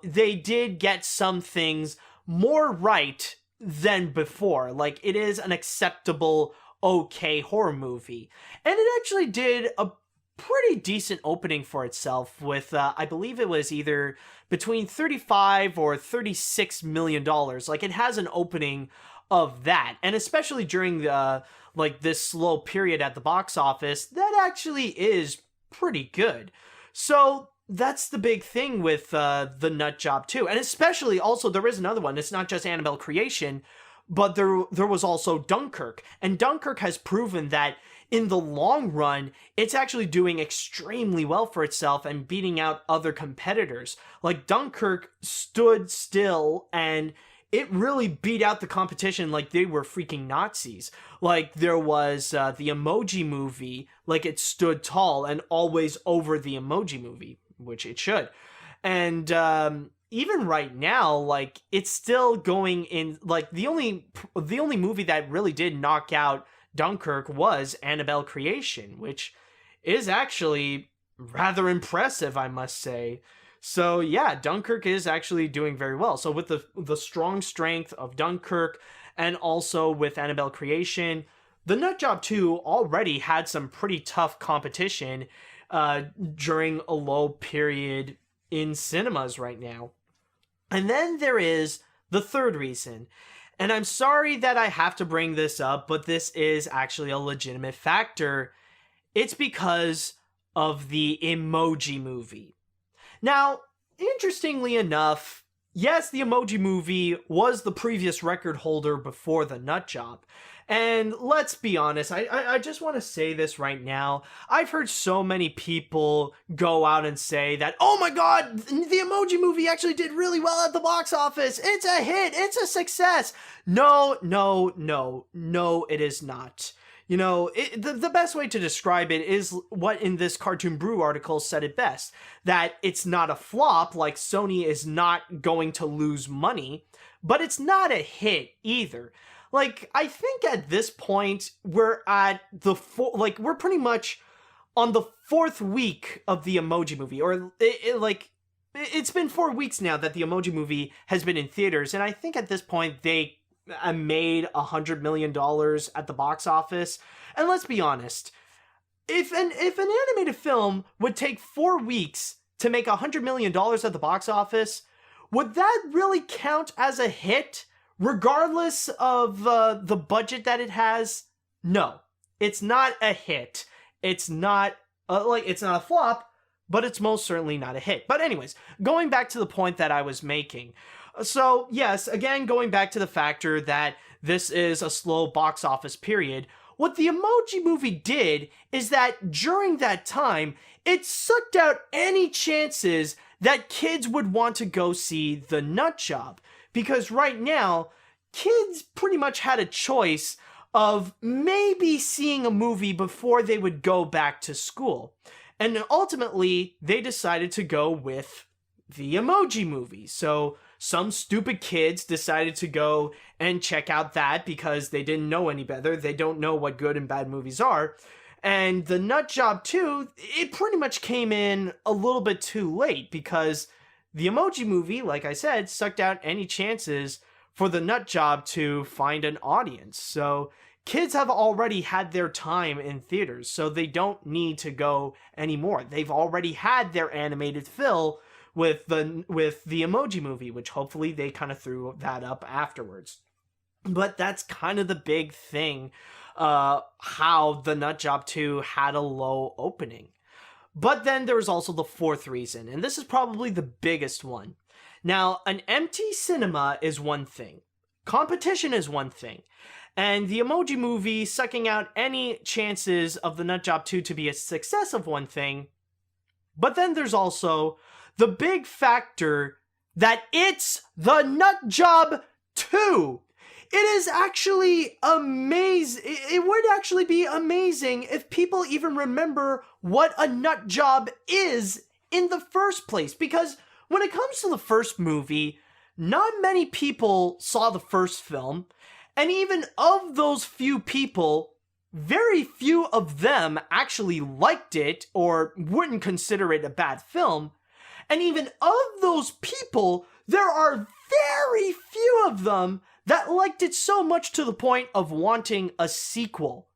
They did get some things more right than before. It is an acceptable, okay horror movie. And it actually did a pretty decent opening for itself with, I believe it was either between $35 or $36 million. It has an opening of that. And especially during the, this slow period at the box office, that actually is pretty good. So that's the big thing with the Nut Job 2. And especially also, there is another one. It's not just Annabelle creation, but there was also Dunkirk. And Dunkirk has proven that in the long run, it's actually doing extremely well for itself and beating out other competitors. Dunkirk stood still and it really beat out the competition like they were freaking Nazis. There was the Emoji Movie, it stood tall and always over the Emoji Movie, which it should. And even right now, it's still going in, the only movie that really did knock out Dunkirk was Annabelle creation, which is actually rather impressive, I must say. So yeah, Dunkirk is actually doing very well. So with the strong strength of Dunkirk and also with Annabelle Creation, The Nutjob 2 already had some pretty tough competition during a low period in cinemas right now. And then there is the third reason. And I'm sorry that I have to bring this up, but this is actually a legitimate factor. It's because of the Emoji Movie. Now, interestingly enough, yes, the Emoji Movie was the previous record holder before the Nutjob. And let's be honest, I just want to say this right now. I've heard so many people go out and say that, oh my god, the Emoji Movie actually did really well at the box office. It's a hit. It's a success. No, it is not. You know, the best way to describe it is what in this Cartoon Brew article said it best. That it's not a flop, like Sony is not going to lose money, but it's not a hit either. Like, I think at this point, we're at we're pretty much on the 4th week of the Emoji Movie, or it's been 4 weeks now that the Emoji Movie has been in theaters, and I think at this point they made $100 million at the box office. And let's be honest, if an animated film would take 4 weeks to make $100 million at the box office, would that really count as a hit? Regardless of the budget that it has? No, it's not a hit. It's not it's not a flop, but it's most certainly not a hit. But anyways, going back to the point that I was making. So yes, again, going back to the factor that this is a slow box office period, what the Emoji Movie did is that during that time, it sucked out any chances that kids would want to go see the Nutjob. Because right now, kids pretty much had a choice of maybe seeing a movie before they would go back to school. And ultimately, they decided to go with the Emoji Movie. So some stupid kids decided to go and check out that because they didn't know any better. They don't know what good and bad movies are. And the Nutjob 2, it pretty much came in a little bit too late because the Emoji Movie, like I said, sucked out any chances for the Nutjob to find an audience. So kids have already had their time in theaters, so they don't need to go anymore. They've already had their animated fill with the Emoji Movie, which hopefully they kind of threw that up afterwards. But that's kind of the big thing, how the Nutjob 2 had a low opening. But then there's also the fourth reason, and this is probably the biggest one. Now, an empty cinema is one thing. Competition is one thing. And the Emoji Movie sucking out any chances of the Nutjob 2 to be a success of one thing. But then there's also the big factor that it's the Nutjob 2. It is actually amazing. It would actually be amazing if people even remember what a Nutjob is in the first place. Because when it comes to the first movie, not many people saw the first film. And even of those few people, very few of them actually liked it or wouldn't consider it a bad film. And even of those people, there are very few of them that liked it so much to the point of wanting a sequel.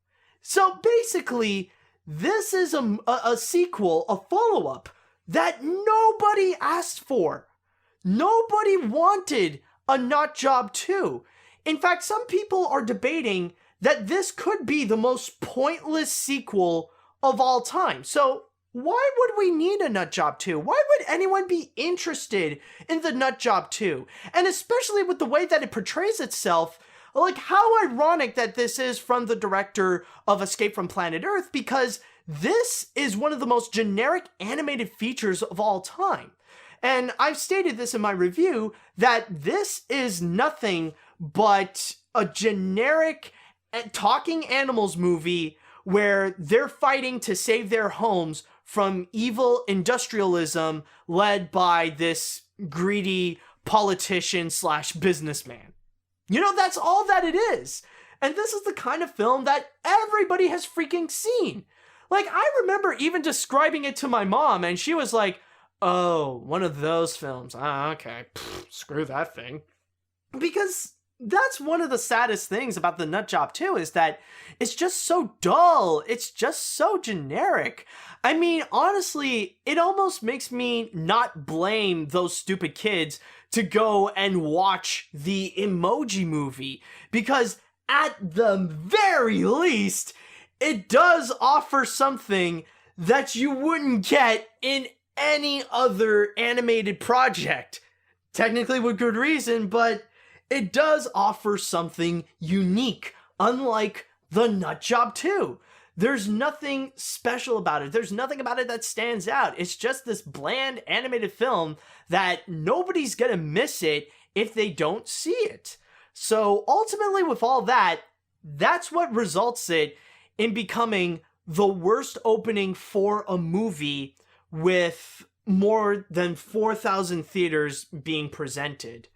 So basically, this is a sequel, a follow-up, that nobody asked for. Nobody wanted a Nutjob 2. In fact, some people are debating that this could be the most pointless sequel of all time. So why would we need a Nutjob 2? Why would anyone be interested in the Nutjob 2? And especially with the way that it portrays itself, like how ironic that this is from the director of Escape from Planet Earth, because this is one of the most generic animated features of all time. And I've stated this in my review, that this is nothing but a generic talking animals movie where they're fighting to save their homes from evil industrialism led by this greedy politician / businessman. You know, that's all that it is. And this is the kind of film that everybody has freaking seen. Like, I remember even describing it to my mom, and she was like, oh, one of those films. Ah, okay. Pfft, screw that thing. Because that's one of the saddest things about the nut job too, is that it's just so dull. It's just so generic. I mean, honestly, it almost makes me not blame those stupid kids to go and watch the Emoji Movie, because at the very least, it does offer something that you wouldn't get in any other animated project. Technically with good reason, but it does offer something unique, unlike the Nut Job 2. There's nothing special about it. There's nothing about it that stands out. It's just this bland animated film that nobody's gonna miss it if they don't see it. So ultimately with all that, that's what results it in becoming the worst opening for a movie with more than 4,000 theaters being presented.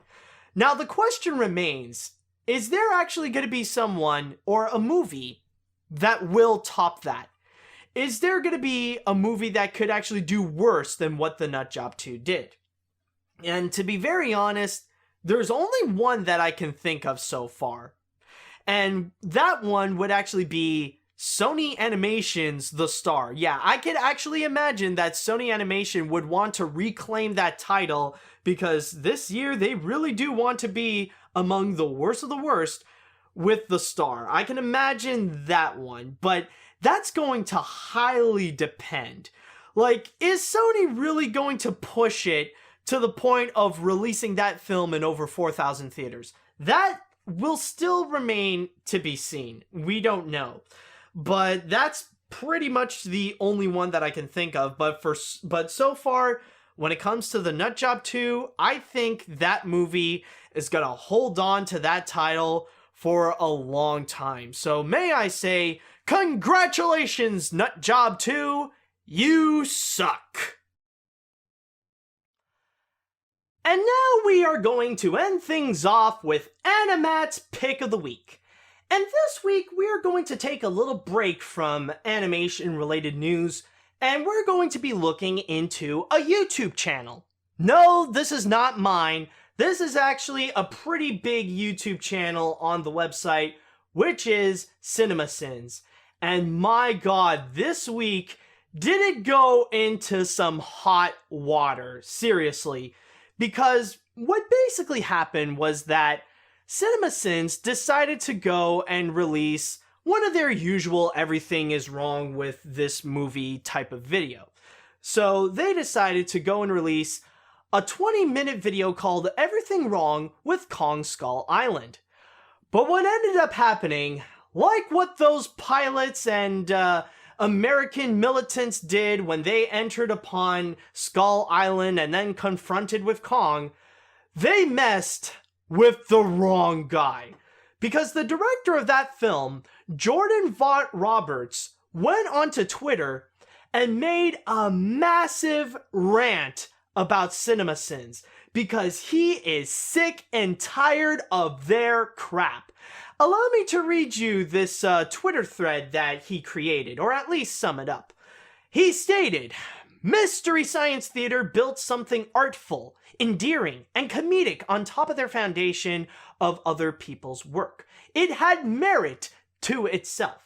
Now the question remains, is there actually going to be someone or a movie that will top that? Is there going to be a movie that could actually do worse than what the Nut Job 2 did? And to be very honest, there's only one that I can think of so far. And that one would actually be Sony Animation's The Star. Yeah, I could actually imagine that Sony Animation would want to reclaim that title, because this year they really do want to be among the worst of the worst with The Star. I can imagine that one, but that's going to highly depend. Like, is Sony really going to push it to the point of releasing that film in over 4,000 theaters? That will still remain to be seen. We don't know. But that's pretty much the only one that I can think of. But so far, when it comes to the Nut Job 2, I think that movie is going to hold on to that title for a long time. So may I say, congratulations, Nut Job 2, you suck. And now we are going to end things off with AniMat's Pick of the Week. And this week, we're going to take a little break from animation-related news, and we're going to be looking into a YouTube channel. No, this is not mine. This is actually a pretty big YouTube channel on the website, which is CinemaSins. And my God, this week, did it go into some hot water, seriously. Because what basically happened was that CinemaSins decided to go and release one of their usual everything is wrong with this movie type of video. So they decided to go and release a 20-minute video called Everything Wrong with Kong Skull Island. But what ended up happening, like what those pilots and American militants did when they entered upon Skull Island and then confronted with Kong, they messed with the wrong guy. Because the director of that film, Jordan Vogt-Roberts, went onto Twitter and made a massive rant about CinemaSins because he is sick and tired of their crap. Allow me to read you this Twitter thread that he created, or at least sum it up. He stated, "Mystery Science Theater built something artful, endearing, and comedic on top of their foundation of other people's work. It had merit to itself.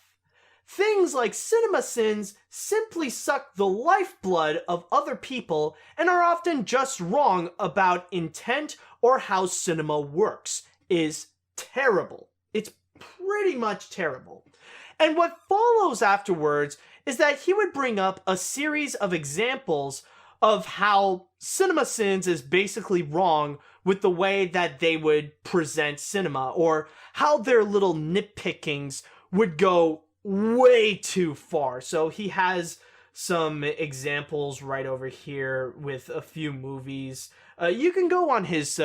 Things like CinemaSins simply suck the lifeblood of other people and are often just wrong about intent or how cinema works. Is terrible." It's pretty much terrible. And what follows afterwards is that he would bring up a series of examples of how CinemaSins is basically wrong with the way that they would present cinema, or how their little nitpickings would go way too far. So he has some examples right over here with a few movies. You can go on his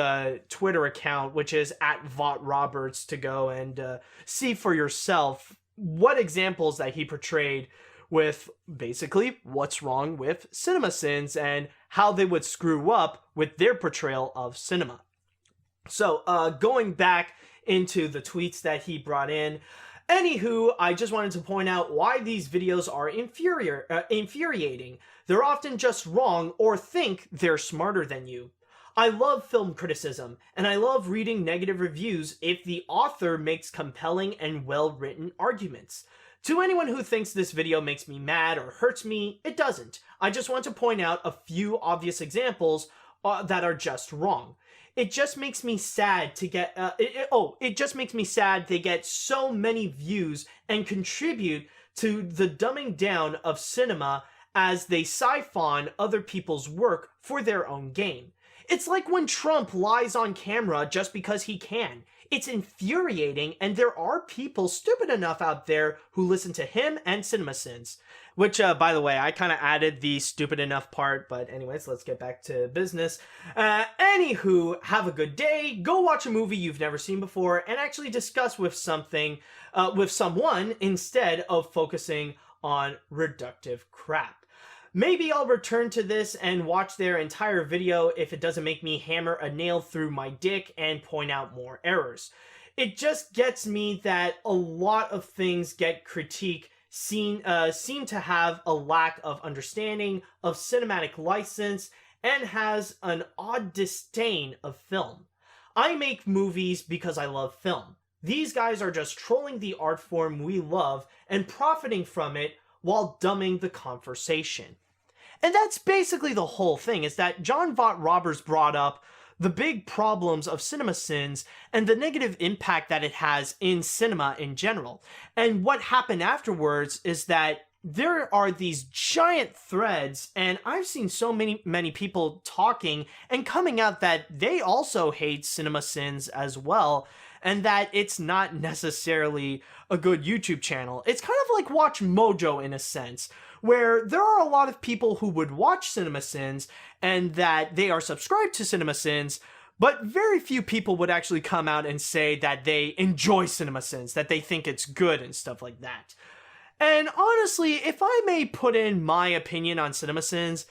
Twitter account, which is @Vogt-Roberts, to go and see for yourself what examples that he portrayed with basically what's wrong with CinemaSins and how they would screw up with their portrayal of cinema. So going back into the tweets that he brought in, Anywho, I just wanted to point out why these videos are infuriating. They're often just wrong or think they're smarter than you. I love film criticism, and I love reading negative reviews if the author makes compelling and well-written arguments. To anyone who thinks this video makes me mad or hurts me, it doesn't. I just want to point out a few obvious examples that are just wrong. It just makes me sad to get, it just makes me sad they get so many views and contribute to the dumbing down of cinema as they siphon other people's work for their own gain. It's like when Trump lies on camera just because he can. It's infuriating, and there are people stupid enough out there who listen to him and CinemaSins. Which, by the way, I kind of added the stupid enough part, but anyways, let's get back to business. Anywho, have a good day, go watch a movie you've never seen before, and actually discuss with someone instead of focusing on reductive crap. Maybe I'll return to this and watch their entire video if it doesn't make me hammer a nail through my dick and point out more errors. It just gets me that a lot of things get critiqued seem to have a lack of understanding of cinematic license and has an odd disdain of film. I make movies because I love film. These guys are just trolling the art form we love and profiting from it while dumbing the conversation. And that's basically the whole thing, is that Jordan Vogt-Roberts brought up the big problems of CinemaSins and the negative impact that it has in cinema in general. And what happened afterwards is that there are these giant threads, and I've seen so many people talking and coming out that they also hate CinemaSins as well, and that it's not necessarily a good YouTube channel. It's kind of like Watch Mojo in a sense, where there are a lot of people who would watch CinemaSins and that they are subscribed to CinemaSins, but very few people would actually come out and say that they enjoy CinemaSins, that they think it's good and stuff like that. And honestly, if I may put in my opinion on CinemaSins,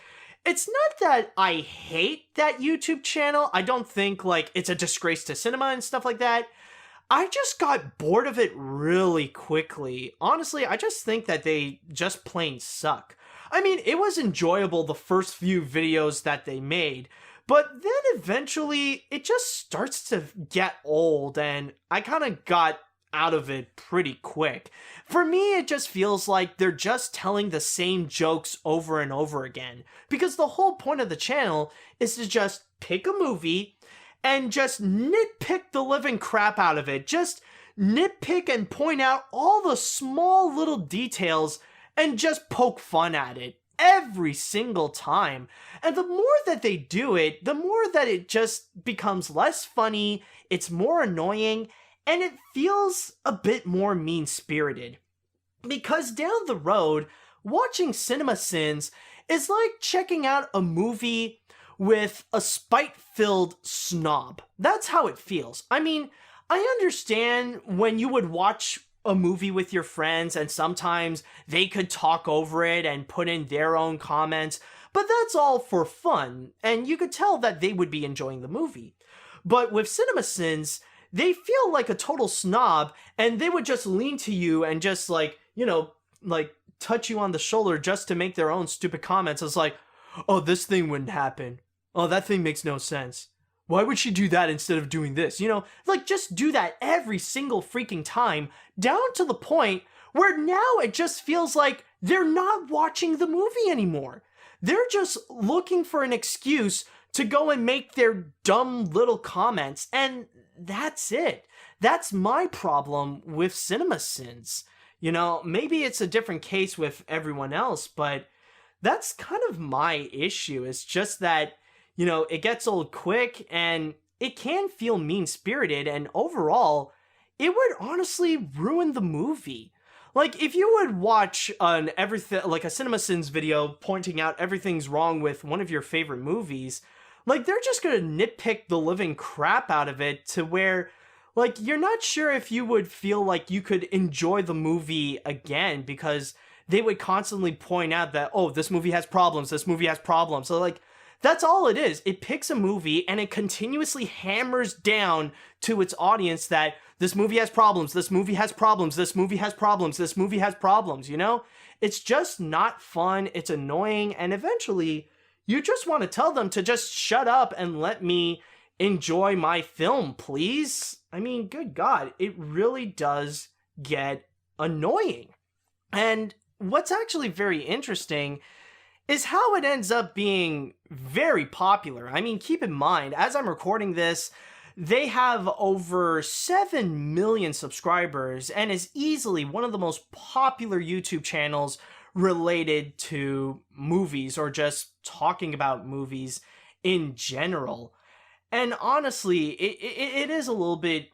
it's not that I hate that YouTube channel. I don't think like it's a disgrace to cinema and stuff like that. I just got bored of it really quickly. Honestly, I just think that they just plain suck. I mean, it was enjoyable the first few videos that they made, but then eventually it just starts to get old and I kind of got out of it pretty quick. For me, it just feels like they're just telling the same jokes over and over again, because the whole point of the channel is to just pick a movie and just nitpick the living crap out of it. Just nitpick and point out all the small little details and just poke fun at it every single time. And the more that they do it, the more that it just becomes less funny, it's more annoying, and it feels a bit more mean-spirited. Because down the road, watching CinemaSins is like checking out a movie with a spite-filled snob. That's how it feels. I mean, I understand when you would watch a movie with your friends and sometimes they could talk over it and put in their own comments, but that's all for fun, and you could tell that they would be enjoying the movie. But with CinemaSins, they feel like a total snob, and they would just lean to you and just like, you know, like touch you on the shoulder just to make their own stupid comments. It's like, oh, this thing wouldn't happen. Oh, that thing makes no sense. Why would she do that instead of doing this? You know, like just do that every single freaking time, down to the point where now it just feels like they're not watching the movie anymore. They're just looking for an excuse to go and make their dumb little comments, and that's it. That's my problem with CinemaSins. You know, maybe it's a different case with everyone else, but that's kind of my issue. It's just that, you know, it gets old quick and it can feel mean-spirited, and overall, it would honestly ruin the movie. Like, if you would watch like a CinemaSins video pointing out everything's wrong with one of your favorite movies, like, they're just gonna nitpick the living crap out of it to where, like, you're not sure if you would feel like you could enjoy the movie again, because they would constantly point out that, oh, this movie has problems, this movie has problems. So, like, That's all it is. It picks a movie and it continuously hammers down to its audience that this movie has problems, this movie has problems, this movie has problems, this movie has problems, you know? It's just not fun, it's annoying, and eventually you just want to tell them to just shut up and let me enjoy my film, please. I mean, good God, it really does get annoying. And what's actually very interesting is how it ends up being very popular. I mean, keep in mind, as I'm recording this, they have over 7 million subscribers and is easily one of the most popular YouTube channels related to movies or just talking about movies in general. And honestly, it is a little bit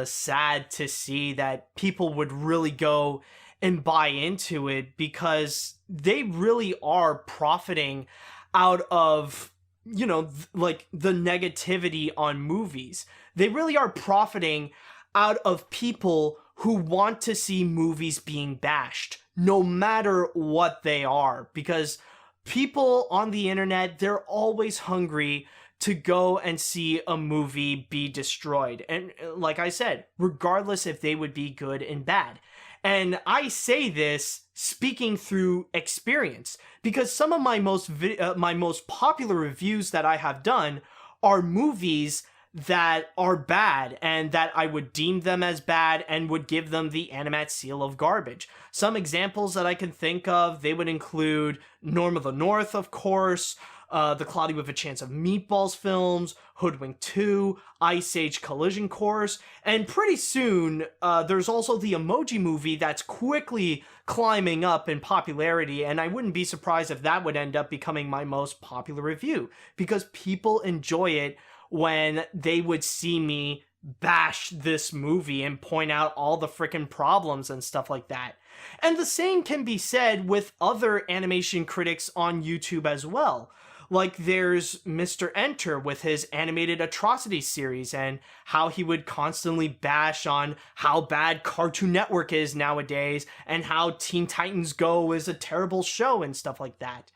sad to see that people would really go and buy into it, because they really are profiting out of, you know, like the negativity on movies. They really are profiting out of people who want to see movies being bashed, no matter what they are, because people on the internet, they're always hungry to go and see a movie be destroyed. And like I said, regardless if they would be good and bad. And I say this speaking through experience, because some of my most popular reviews that I have done are movies that are bad and that I would deem them as bad and would give them the AniMat seal of garbage. Some examples that I can think of, they would include Norm of the North, of course, the Cloudy with a Chance of Meatballs films, Hoodwink 2, Ice Age Collision Course, and pretty soon there's also the Emoji Movie that's quickly climbing up in popularity, and I wouldn't be surprised if that would end up becoming my most popular review, because people enjoy it when they would see me bash this movie and point out all the frickin' problems and stuff like that. And the same can be said with other animation critics on YouTube as well. Like there's Mr. Enter with his animated atrocity series and how he would constantly bash on how bad Cartoon Network is nowadays and how Teen Titans Go is a terrible show and stuff like that.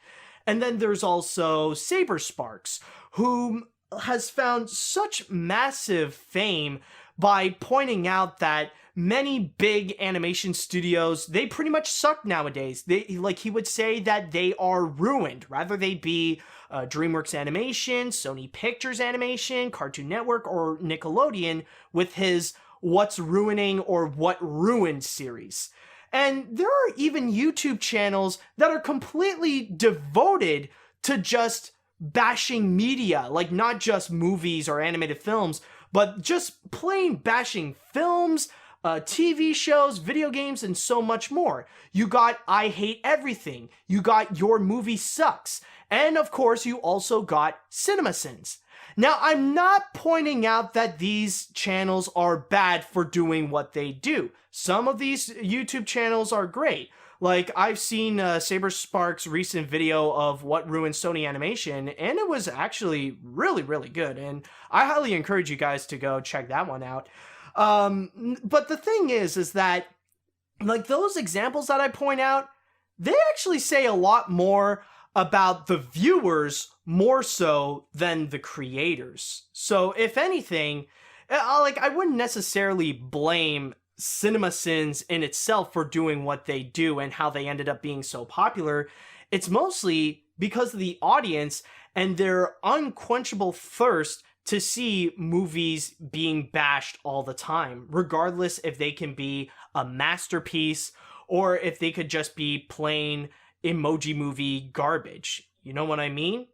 And then there's also Saber Sparks, who has found such massive fame by pointing out that many big animation studios, they pretty much suck nowadays. He would say that they are ruined, rather they be DreamWorks Animation, Sony Pictures Animation, Cartoon Network, or Nickelodeon, with his What's Ruining or What Ruined series. And there are even YouTube channels that are completely devoted to just bashing media, like not just movies or animated films, but just plain bashing films, TV shows, video games, and so much more. You got I Hate Everything, you got Your Movie Sucks, and of course you also got CinemaSins. Now, I'm not pointing out that these channels are bad for doing what they do. Some of these YouTube channels are great. Like, I've seen Saber Sparks' recent video of What Ruined Sony Animation, and it was actually really, really good, and I highly encourage you guys to go check that one out. But the thing is that, like, those examples that I point out, they actually say a lot more about the viewers more so than the creators. So, if anything, I wouldn't necessarily blame CinemaSins in itself for doing what they do and how they ended up being so popular. It's mostly because of the audience and their unquenchable thirst to see movies being bashed all the time, regardless if they can be a masterpiece or if they could just be plain Emoji Movie garbage. You know what I mean?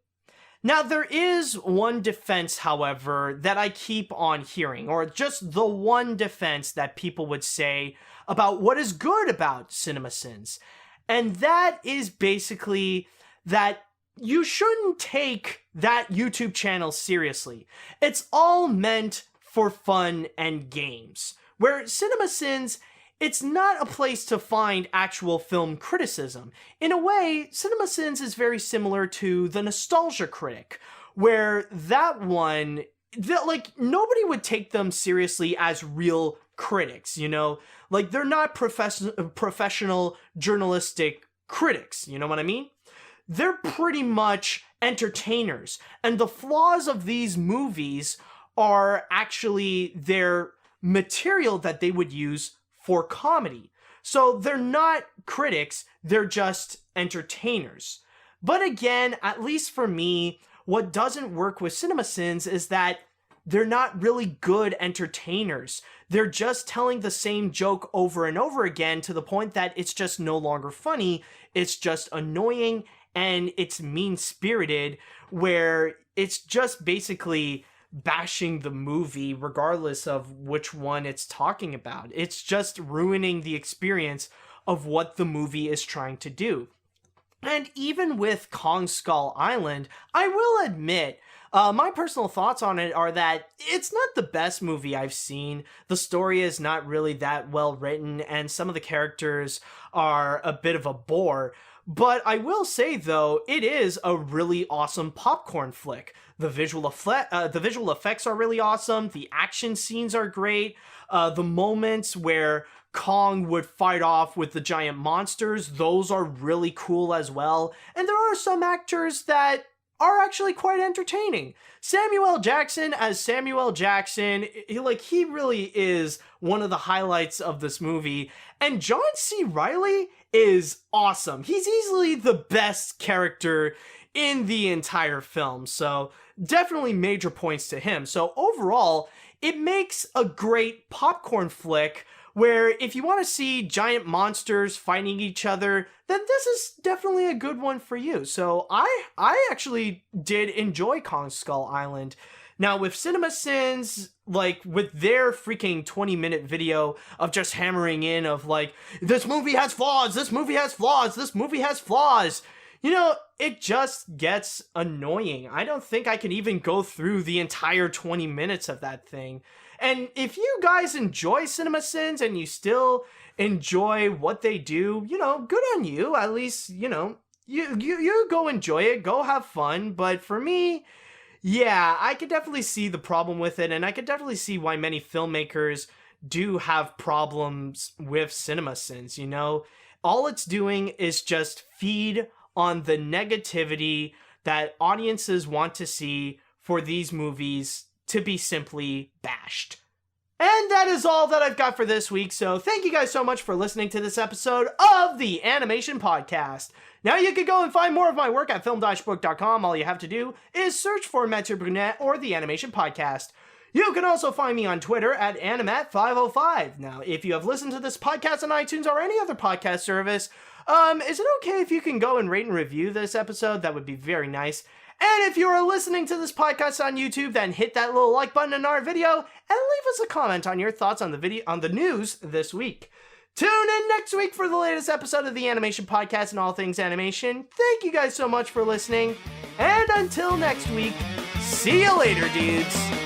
Now, there is one defense, however, that I keep on hearing, or just the one defense that people would say about what is good about CinemaSins. And that is basically that you shouldn't take that YouTube channel seriously. It's all meant for fun and games. Where CinemaSins, it's not a place to find actual film criticism. In a way, CinemaSins is very similar to The Nostalgia Critic, where that one, nobody would take them seriously as real critics, you know? Like, they're not professional journalistic critics, you know what I mean? They're pretty much entertainers. And the flaws of these movies are actually their material that they would use for comedy. So they're not critics, they're just entertainers. But again, at least for me, what doesn't work with CinemaSins is that they're not really good entertainers. They're just telling the same joke over and over again to the point that it's just no longer funny. It's just annoying and it's mean-spirited, where it's just basically bashing the movie regardless of which one it's talking about. It's just ruining the experience of what the movie is trying to do. And even with Kong Skull Island, I will admit, my personal thoughts on it are that it's not the best movie I've seen. The story is not really that well written, and some of the characters are a bit of a bore. But I will say, though, it is a really awesome popcorn flick. The visual effects are really awesome. The action scenes are great. The moments where Kong would fight off with the giant monsters, those are really cool as well. And there are some actors that are actually quite entertaining. Samuel Jackson as Samuel Jackson, he really is one of the highlights of this movie. And John C. Reilly is awesome. He's easily the best character in the entire film, so definitely major points to him. So overall, it makes a great popcorn flick where if you want to see giant monsters fighting each other, then this is definitely a good one for you. So I actually did enjoy Kong Skull Island. Now with CinemaSins, with their freaking 20-minute video of just hammering in of this movie has flaws, this movie has flaws, this movie has flaws, it just gets annoying. I don't think I can even go through the entire 20 minutes of that thing. And if you guys enjoy CinemaSins and you still enjoy what they do, good on you. At least, you go enjoy it, go have fun. But for me, yeah, I could definitely see the problem with it, and I could definitely see why many filmmakers do have problems with CinemaSins, All it's doing is just feed on the negativity that audiences want to see for these movies to be simply bashed. And that is all that I've got for this week, so thank you guys so much for listening to this episode of the Animation Podcast. Now you can go and find more of my work at film-book.com. All you have to do is search for Mathieu Brunet or the Animation Podcast. You can also find me on Twitter at AniMat505. Now, if you have listened to this podcast on iTunes or any other podcast service, is it okay if you can go and rate and review this episode? That would be very nice. And if you are listening to this podcast on YouTube, then hit that little like button in our video and leave us a comment on your thoughts on the news this week. Tune in next week for the latest episode of the Animation Podcast and all things animation. Thank you guys so much for listening. And until next week, see you later, dudes.